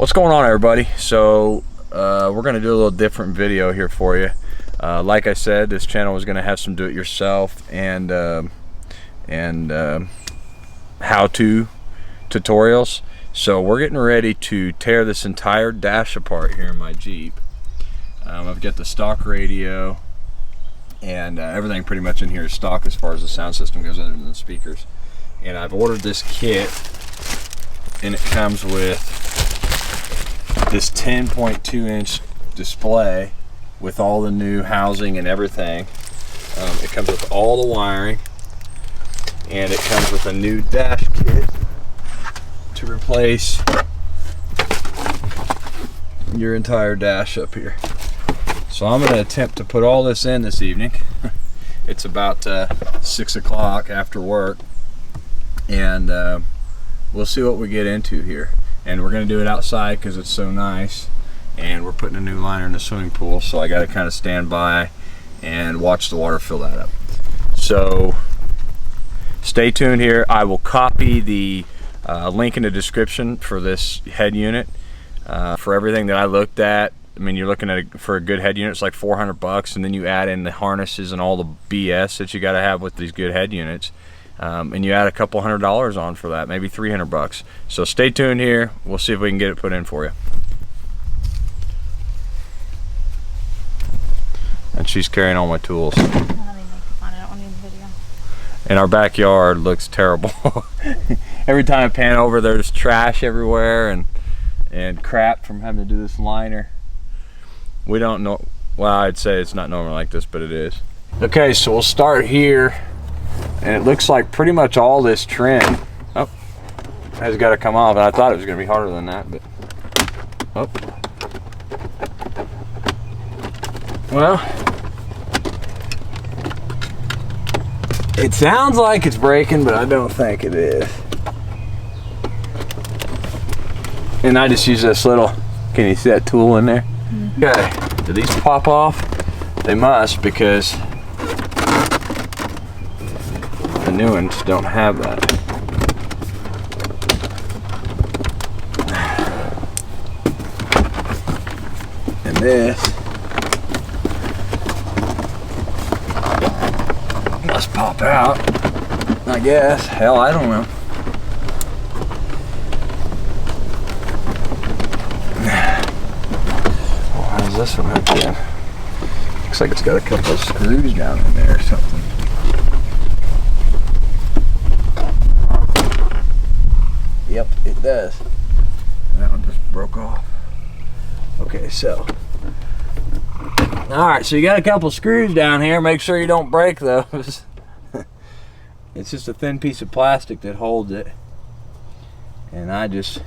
What's going on, everybody? So we're going to do a little different video here for you. Like I said, this channel is going to have some do-it-yourself and how-to tutorials. So we're getting ready to tear this entire dash apart here in my Jeep. I've got the stock radio and everything pretty much in here is stock as far as the sound system goes, other than the speakers. And I've ordered this kit, and it comes with this 10.2 inch display with all the new housing and everything. It comes with all the wiring, and it comes with a new dash kit to replace your entire dash up here. So I'm going to attempt to put all this in this evening. It's about 6 o'clock after work, and we'll see what we get into here. And we're going to do it outside because it's so nice, and we're putting a new liner in the swimming pool, so I got to kind of stand by and watch the water fill that up. So stay tuned here. I will copy the link in the description for this head unit. For everything that I looked at, I mean, you're looking at for a good head unit, it's like 400 bucks, and then you add in the harnesses and all the BS that you got to have with these good head units. And you add a couple $100 on for that, maybe 300 bucks. So stay tuned here. We'll see if we can get it put in for you. And she's carrying all my tools. And our backyard looks terrible. Every time I pan over, there's trash everywhere and crap from having to do this liner. We don't know. Well, I'd say it's not normal like this, but it is. Okay, so we'll start here. And it looks like pretty much all this trim has got to come off. And I thought it was going to be harder than that, but well, it sounds like it's breaking, but I don't think it is. And I just use this little, can you see that tool in there? Mm-hmm. Okay, do these pop off? They must, because the new ones don't have that. And this must pop out, I guess. Hell, I don't know. Well, how's this one hooked in? Looks like it's got a couple of screws down in there or something. Yep, it does. And that one just broke off. Okay, so. Alright, so you got a couple screws down here. Make sure you don't break those. It's just a thin piece of plastic that holds it. And I just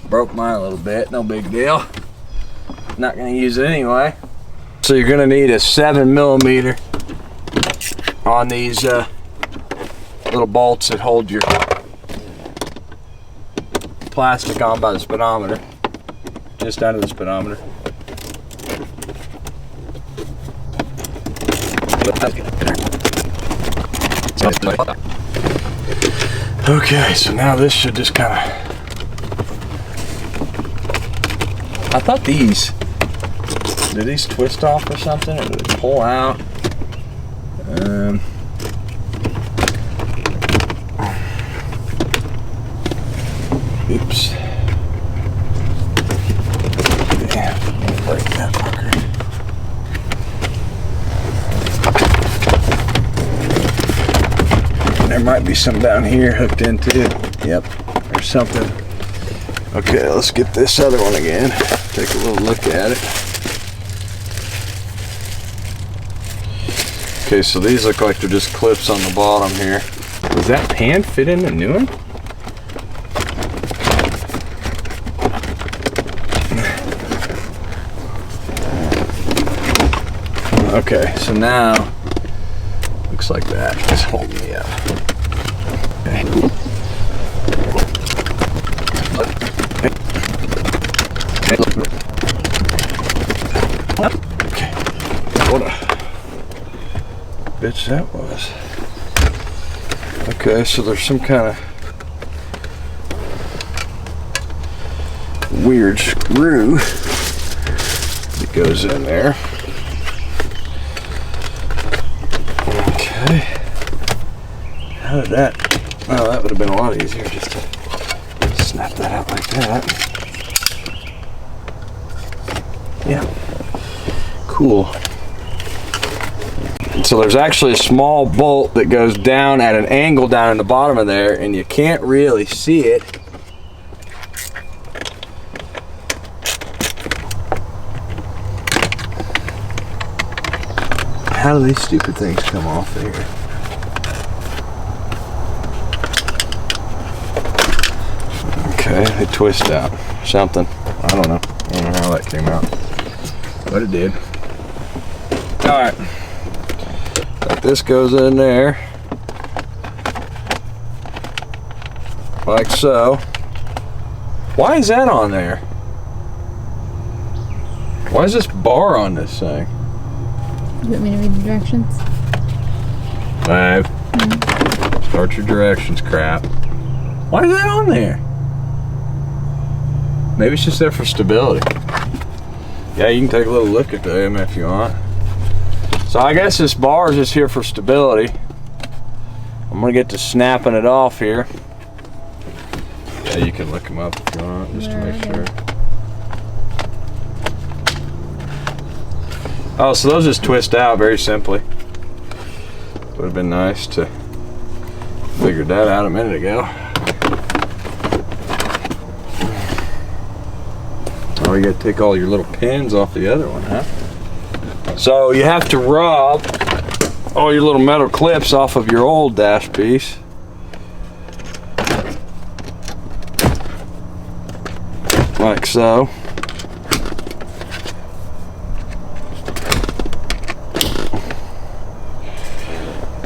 broke mine a little bit. No big deal. Not going to use it anyway. So you're going to need a 7mm on these little bolts that hold your plastic on by the speedometer, just under the speedometer. Okay, so now this should just kind of, I thought these, did these twist off or something, or did they pull out? Oops. Yeah, I'm gonna break that fucker. There might be some down here hooked in too. Yep, there's something. Okay, let's get this other one again. Take a little look at it. Okay, so these look like they're just clips on the bottom here. Does that pan fit in the new one? Okay, so now looks like that is holding me up. Okay. Okay. What a bitch that was. Okay, so there's some kind of weird screw that goes in there. Okay. How did that? Oh, that would have been a lot easier just to snap that out like that. Yeah. Cool. So there's actually a small bolt that goes down at an angle down in the bottom of there, and you can't really see it. How do these stupid things come off of here? Okay, they twist out. Something. I don't know. I don't know how that came out. But it did. Alright. This goes in there. Like so. Why is that on there? Why is this bar on this thing? You want me to read the directions? 5. Start your directions, crap. Why is that on there? Maybe it's just there for stability. Yeah, you can take a little look at them if you want. So I guess this bar is just here for stability. I'm gonna get to snapping it off here. Yeah, you can look them up if you want, just to make sure. Oh, so those just twist out very simply. Would have been nice to figure that out a minute ago. Oh, you got to take all your little pins off the other one, huh? So you have to rub all your little metal clips off of your old dash piece. Like so.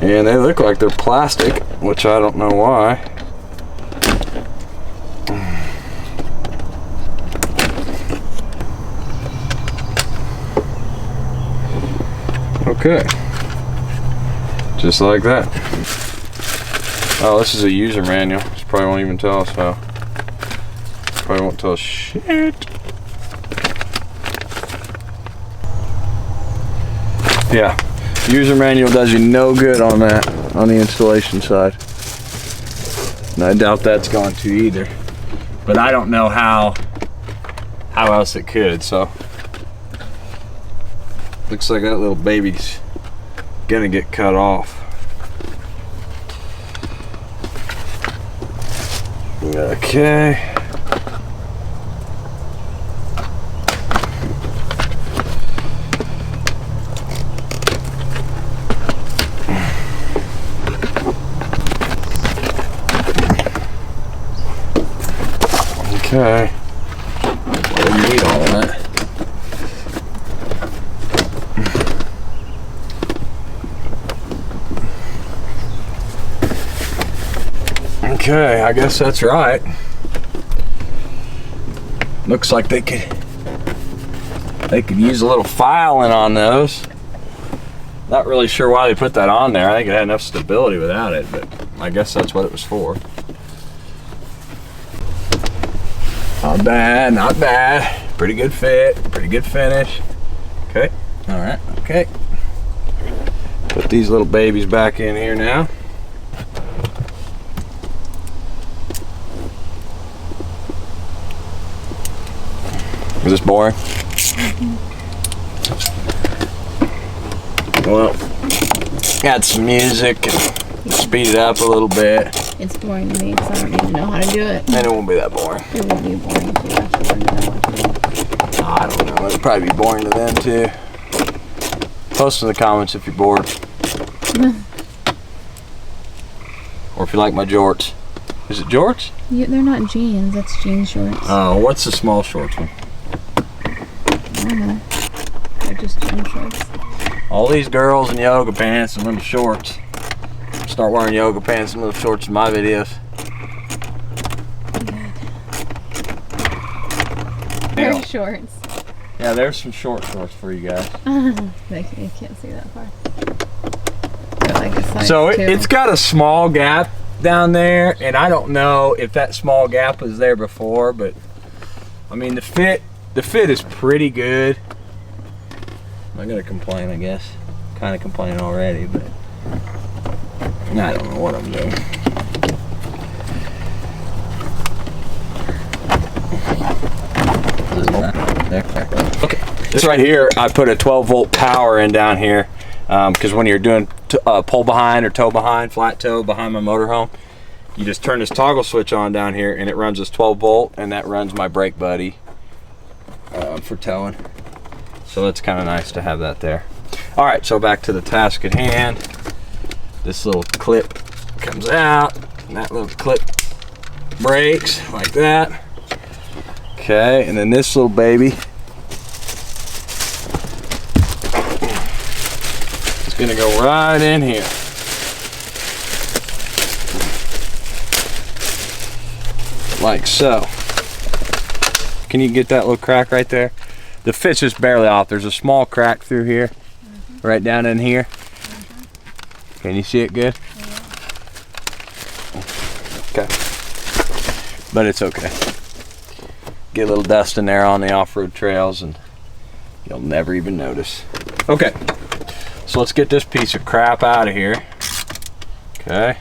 And they look like they're plastic, which I don't know why. Okay, just like that. Oh, this is a user manual. This probably won't even tell us how. Probably won't tell us shit. Yeah, user manual does you no good on that, on the installation side. And I doubt that's going to either. But I don't know how else it could, so. Looks like that little baby's gonna get cut off. Okay. Okay. I didn't need all of that. Okay, I guess that's right. Looks like they could use a little filing on those. Not really sure why they put that on there. I think it had enough stability without it, but I guess that's what it was for. Not bad, not bad. Pretty good fit, pretty good finish. Okay, all right, okay. Put these little babies back in here now. Is this boring? Well, got some music and speed it up a little bit. It's boring to me because I don't even know how to do it. And it won't be that boring. It will be boring if you actually learn to know what to do. I don't know. It'll probably be boring to them too. Post in the comments if you're bored. Or if you like my jorts. Is it jorts? They're not jeans. That's jean shorts. Oh, what's the small shorts one? I don't know. They're just jean shorts. All these girls in yoga pants and little shorts. Start wearing yoga pants and little shorts in my videos. They're shorts. Yeah, there's some short shorts for you guys. You can't see that far. They're like a size So 2. it's got a small gap down there, and I don't know if that small gap was there before, but I mean, the fit is pretty good. I'm not gonna complain, I guess. Kind of complaining already, but I don't know what I'm doing. Okay, this right here, I put a 12-volt power in down here because when you're doing pull behind or tow behind, flat tow behind my motorhome, you just turn this toggle switch on down here and it runs this 12-volt, and that runs my brake buddy for towing. So it's kind of nice to have that there. All right, so back to the task at hand. This little clip comes out, and that little clip breaks like that. Okay, and then this little baby is gonna go right in here. Like so. Can you get that little crack right there? The fit's just barely off. There's a small crack through here, right down in here. Can you see it good? Okay. But it's okay. Get a little dust in there on the off-road trails and you'll never even notice. Okay, so let's get this piece of crap out of here. Okay.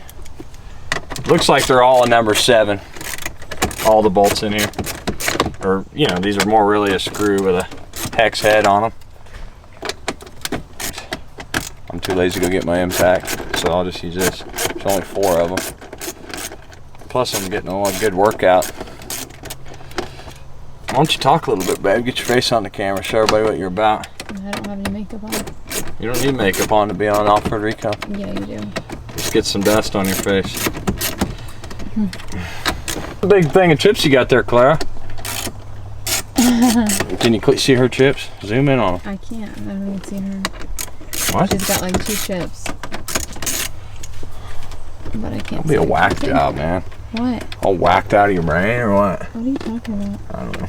Looks like they're all a number 7. All the bolts in here. Or, you know, these are more really a screw with a hex head on them. I'm too lazy to go get my impact, so I'll just use this. There's only 4 of them. Plus I'm getting a good workout. Why don't you talk a little bit, babe? Get your face on the camera, show everybody what you're about. I don't have any makeup on. You don't need makeup on to be on off-road recon. Yeah, you do. Just get some dust on your face. The big thing of chips you got there, Clara. Can you see her chips? Zoom in on them. I can't. I haven't even seen her. What? She's got like 2 chips. But I can't. It'll be a whack job, man. What? All whacked out of your brain or what? What are you talking about? I don't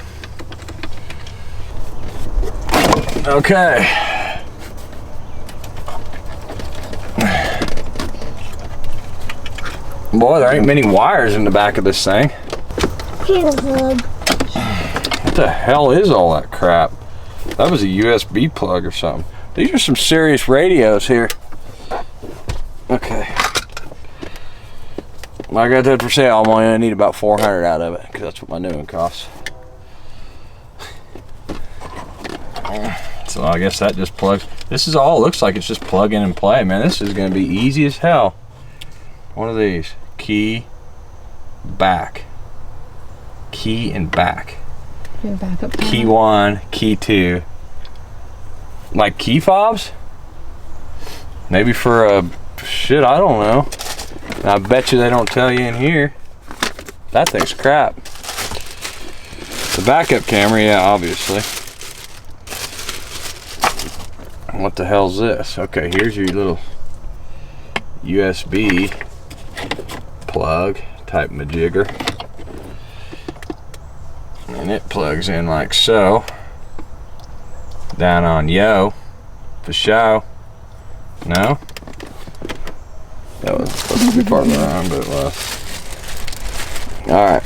know. Okay. Boy, there ain't many wires in the back of this thing. What the hell is all that crap? That was a USB plug or something. These are some serious radios here. Okay. I got that for sale. I'm only gonna need about 400 out of it because that's what my new one costs. So I guess that just plugs. This is all it looks like. It's just plug in and play, man. This is gonna be easy as hell. One of these. Key, back. Key and back. Your backup camera. Key 1, key 2. Like key fobs? Maybe for a shit, I don't know. And I bet you they don't tell you in here. That thing's crap. The backup camera, yeah, obviously. What the hell's this? Okay, here's your little USB plug type majigger. And it plugs in like so. Down on yo. For show. No? That was supposed to be part of the arm, but it was. Alright.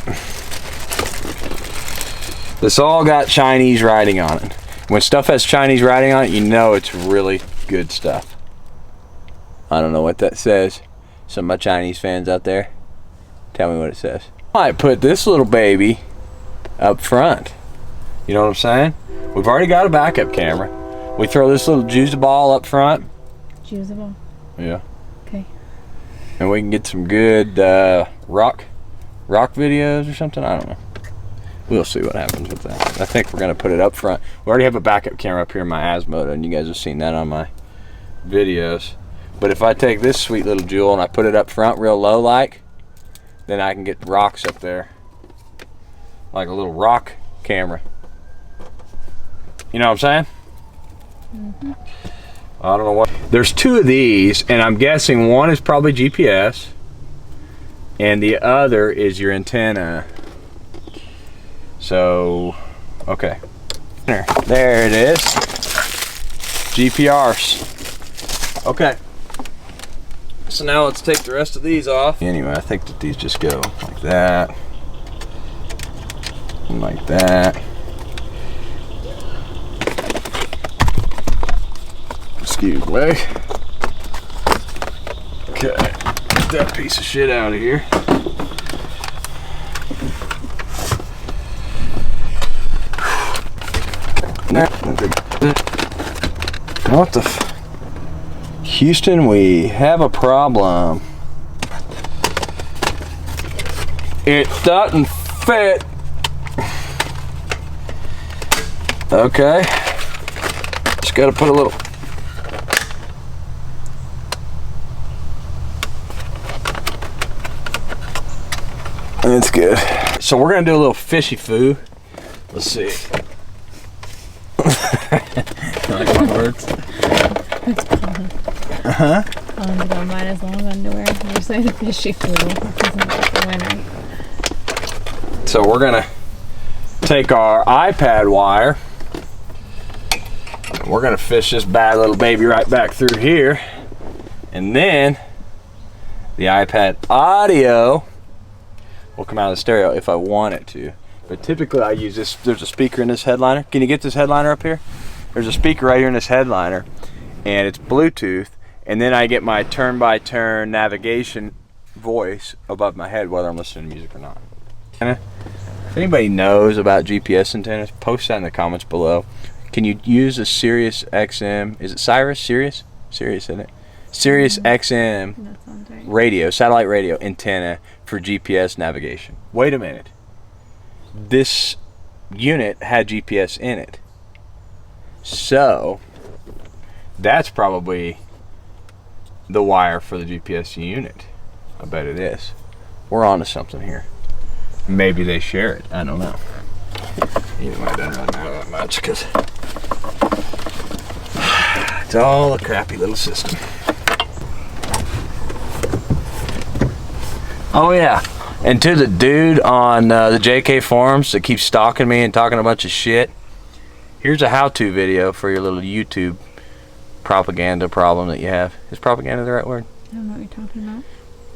This all got Chinese writing on it. When stuff has Chinese writing on it, you know it's really good stuff. I don't know what that says. Some of my Chinese fans out there, tell me what it says. I put this little baby up front. You know what I'm saying? We've already got a backup camera. We throw this little juice ball up front. Juice ball? Yeah. Okay. And we can get some good rock videos or something. I don't know. We'll see what happens with that. I think we're gonna put it up front. We already have a backup camera up here in my Asmoto, and you guys have seen that on my videos. But if I take this sweet little jewel and I put it up front real low like, then I can get rocks up there. Like a little rock camera. You know what I'm saying? Mm-hmm. I don't know what. There's 2 of these, and I'm guessing one is probably GPS, and the other is your antenna. So, okay. There it is. GPRs. Okay. So now let's take the rest of these off. Anyway, I think that these just go like that. And like that. Excuse me. Okay, get that piece of shit out of here. What the Houston, we have a problem. It doesn't fit. Okay. Just gotta put a little. That's good. So we're gonna do a little fishy foo. Let's see. You like my words? It's fun. Uh-huh. Fun to go mine as long underwear. You say the fishy food. This isn't like the winter. So we're gonna take our iPad wire. We're gonna fish this bad little baby right back through here. And then the iPad audio will come out of the stereo if I want it to. But typically I use this, there's a speaker in this headliner. Can you get this headliner up here? There's a speaker right here in this headliner and it's Bluetooth. And then I get my turn-by-turn navigation voice above my head whether I'm listening to music or not. If anybody knows about GPS antennas, post that in the comments below. Can you use a Sirius XM, is it Sirius? Sirius, isn't it? Sirius XM That sounds right. radio, satellite radio antenna for GPS navigation. Wait a minute. This unit had GPS in it. So, that's probably the wire for the GPS unit. I bet it is. We're on to something here. Maybe they share it. I don't know. Even though it doesn't really matter that much because it's all a crappy little system. Oh yeah, and to the dude on the JK forums that keeps stalking me and talking a bunch of shit, here's a how-to video for your little YouTube propaganda problem that you have. Is propaganda the right word? I don't know what you're talking about.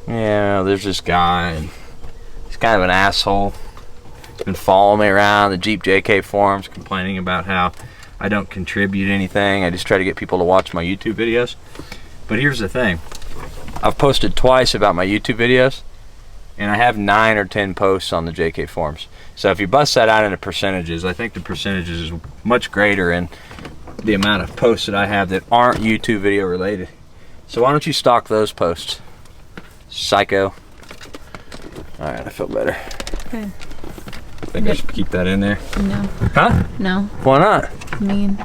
Yeah, there's this guy, and he's kind of an asshole. He's been following me around the Jeep JK forums, complaining about how I don't contribute anything. I just try to get people to watch my YouTube videos. But here's the thing. I've posted twice about my YouTube videos, and I have 9 or 10 posts on the JK forums. So if you bust that out into percentages, I think the percentages is much greater in the amount of posts that I have that aren't YouTube video related. So why don't you stalk those posts? Psycho. Alright, I feel better. Okay. I think I should keep that in there. No. Huh? No. Why not? Mean.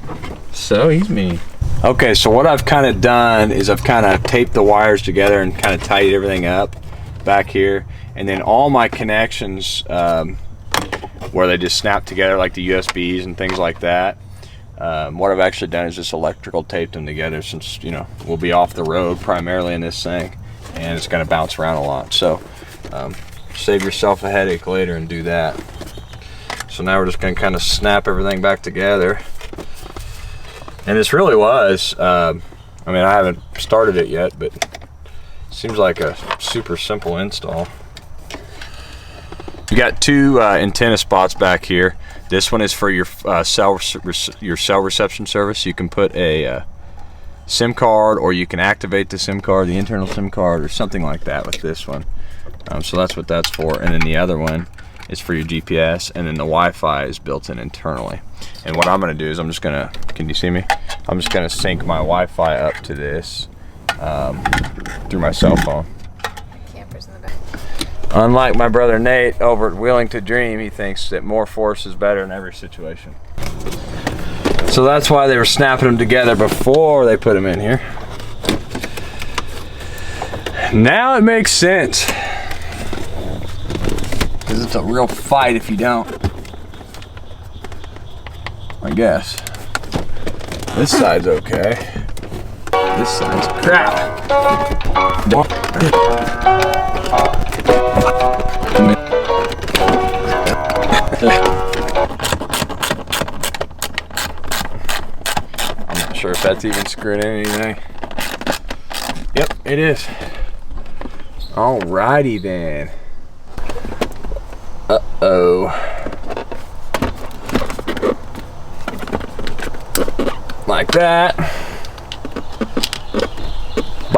So he's mean. Okay, so what I've kind of done is I've kind of taped the wires together and kind of tidied everything up back here. And then all my connections where they just snap together like the USBs and things like that. What I've actually done is just electrical taped them together since, you know, we'll be off the road primarily in this thing. And it's going to bounce around a lot. So save yourself a headache later and do that. So now we're just going to kind of snap everything back together. And this really was, I mean, I haven't started it yet, but it seems like a super simple install. You got 2 antenna spots back here. This one is for your cell reception service. You can put a SIM card, or you can activate the SIM card, the internal SIM card, or something like that with this one. So that's what that's for. And then the other one is for your GPS, and then the Wi-Fi is built in internally. And what I'm going to do is I'm just going to, can you see me? I'm just going to sync my Wi-Fi up to this through my cell phone. Campers in the back. Unlike my brother Nate over at Willing to Dream, he thinks that more force is better in every situation. So that's why they were snapping them together before they put them in here. Now it makes sense. Because it's a real fight if you don't. I guess. This side's okay. This side's crap. I'm not sure if that's even screwed in anything. Yep, it is. Alrighty then. Uh-oh. Like that.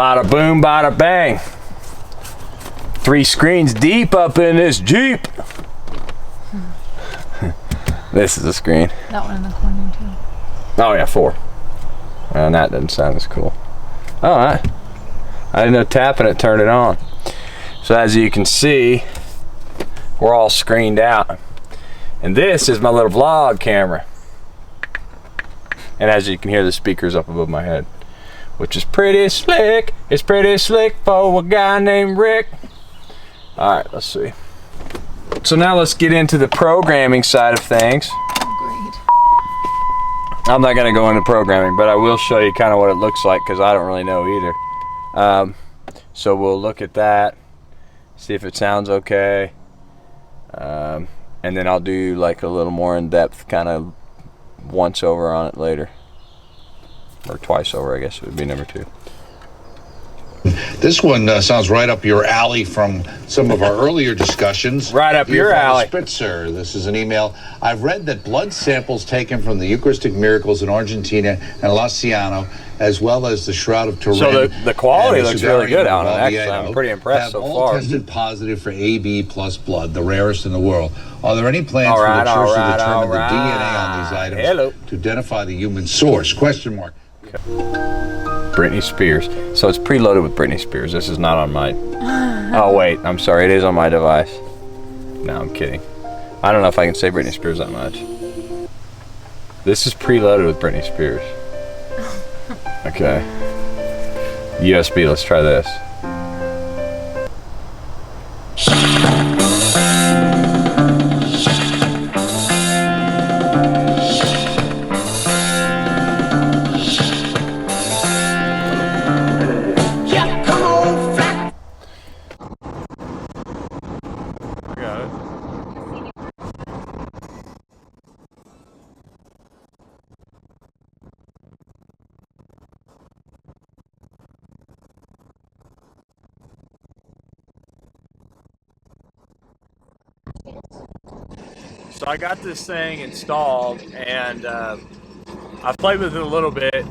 Bada boom, bada bang. 3 screens deep up in this Jeep. This is a screen. That one in the corner too. Oh yeah, 4. And that doesn't sound as cool. Alright. I didn't know tapping it turned it on. So as you can see, we're all screened out. And this is my little vlog camera. And as you can hear, the speaker's up above my head, which is pretty slick. It's pretty slick for a guy named Rick. Alright, let's see. So now let's get into the programming side of things. Great. I'm not going to go into programming, but I will show you kind of what it looks like because I don't really know either. So we'll look at that, see if it sounds okay, and then I'll do like a little more in-depth kind of once over on it later, or twice over, I guess it would be number 2. This one sounds right up your alley from some of our earlier discussions. Right up your alley. Spitzer, this is an email. I've read that blood samples taken from the Eucharistic miracles in Argentina and Laciano, as well as the Shroud of Turin. So the quality looks really good out on it, actually. I'm pretty impressed so all far. Tested positive for AB plus blood, the rarest in the world. Are there any plans for the church to determine the DNA on these items to identify the human source? Question mark. Britney Spears. So it's preloaded with Britney Spears. This is not on my... Oh wait, I'm sorry, it is on my device. No, I'm kidding. I don't know if I can say Britney Spears that much. This is preloaded with Britney Spears. Okay. USB, let's try this. So I got this thing installed, and I've played with it a little bit.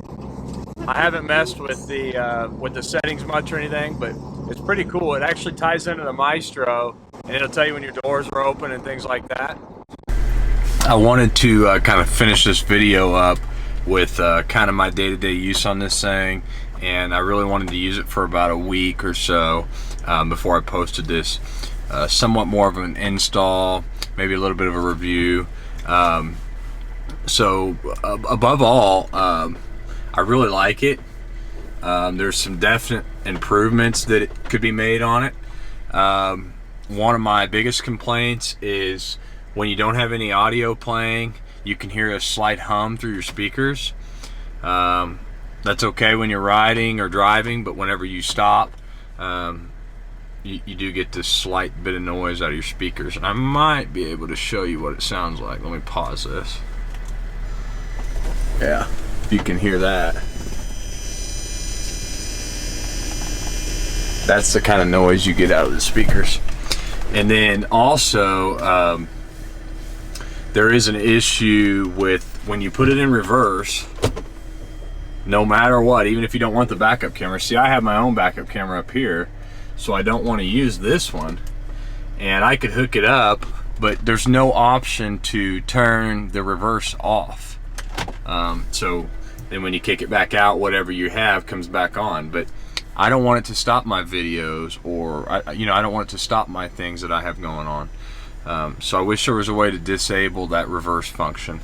I haven't messed with the settings much or anything, but it's pretty cool. It actually ties into the Maestro, and it'll tell you when your doors are open and things like that. I wanted to kind of finish this video up with kind of my day-to-day use on this thing, and I really wanted to use it for about a week or so before I posted this. Somewhat more of an install, maybe a little bit of a review. So above all, I really like it. There's some definite improvements that it could be made on it. One of my biggest complaints is when you don't have any audio playing, you can hear a slight hum through your speakers. That's okay when you're riding or driving, but whenever you stop, you do get this slight bit of noise out of your speakers. And I might be able to show you what it sounds like. Let me pause this. Yeah, you can hear that. That's the kind of noise you get out of the speakers. And then also, there is an issue with when you put it in reverse, no matter what, even if you don't want the backup camera. See, I have my own backup camera up here, so I don't want to use this one. And I could hook it up, but there's no option to turn the reverse off. So then when you kick it back out, whatever you have comes back on. But I don't want it to stop my videos, or I don't want it to stop my things that I have going on. So I wish there was a way to disable that reverse function.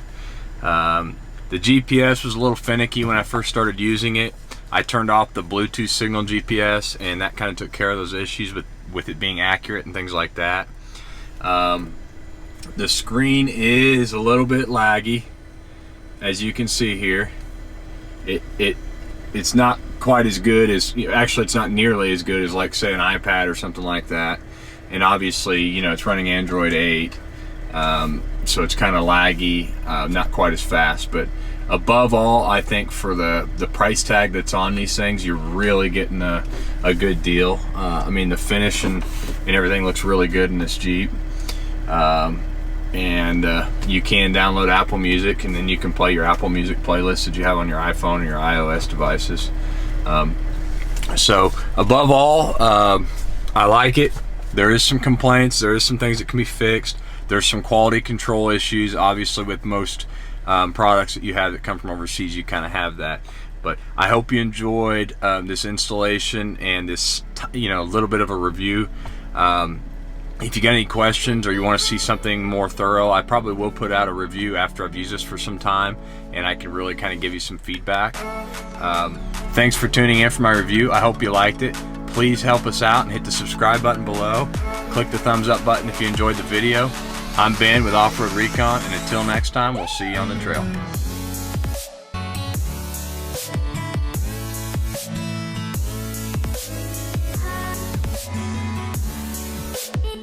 The GPS was a little finicky when I first started using it. I turned off the Bluetooth signal GPS, and that kind of took care of those issues with it being accurate and things like that. The screen is a little bit laggy, as you can see here. It's not quite as good as, actually it's not nearly as good as, like, say, an iPad or something like that. And obviously, it's running Android 8, so it's kind of laggy, not quite as fast. But above all, I think for the price tag that's on these things, you're really getting a good deal. I mean, the finish and everything looks really good in this Jeep. And you can download Apple Music, and then you can play your Apple Music playlist that you have on your iPhone or your iOS devices. So above all, I like it. There is some complaints, there is some things that can be fixed. There's some quality control issues. Obviously with most products that you have that come from overseas, you kind of have that. But I hope you enjoyed this installation and this, little bit of a review. If you got any questions or you want to see something more thorough, I probably will put out a review after I've used this for some time and I can really kind of give you some feedback. Thanks for tuning in for my review. I hope you liked it. Please help us out and hit the subscribe button below. Click the thumbs up button if you enjoyed the video. I'm Ben with Off-Road Recon, and until next time, we'll see you on the trail.